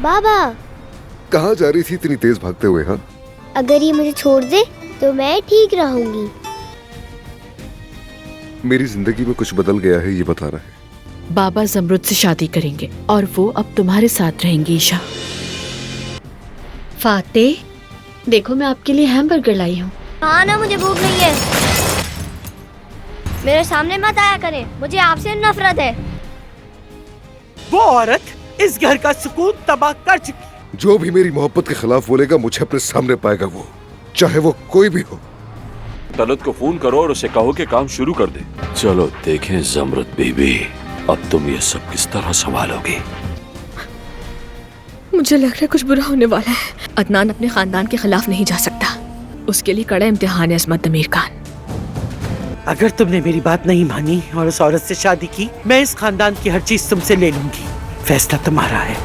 बाबा, कहाँ जा रही थी इतनी तेज भागते हुए? हाँ, अगर ये मुझे छोड़ दे तो मैं ठीक रहूंगी। मेरी जिंदगी में कुछ बदल गया है, ये बता रहा है। बाबा जमरुद से शादी करेंगे और वो अब तुम्हारे साथ रहेंगी ईशा। फातेह, देखो मैं आपके लिए हैमबर्गर लाई हूँ। हाँ ना, मुझे भूख नहीं है। मेरे सामने मत आया करें, मुझे आपसे नफरत है। वो औरत इस घर का सुकून तबाह कर चुकी। जो भी मेरी मोहब्बत के खिलाफ बोलेगा मुझे अपने सामने पाएगा, वो चाहे वो कोई भी हो। तलत को फोन करो और उसे कहो कि काम शुरू कर दे। चलो देखें ज़मरुद बीबी, अब तुम ये सब किस तरह संभालोगी। मुझे लग रहा है कुछ बुरा होने वाला है। अदनान अपने खानदान के खिलाफ नहीं जा सकता, उसके लिए कड़ा इम्तिहान है अजमत दमीर खान। अगर तुमने मेरी बात नहीं मानी और उस औरत से शादी की, मैं इस खानदान की हर चीज तुमसे ले लूंगी। फैसला तुम्हारा है।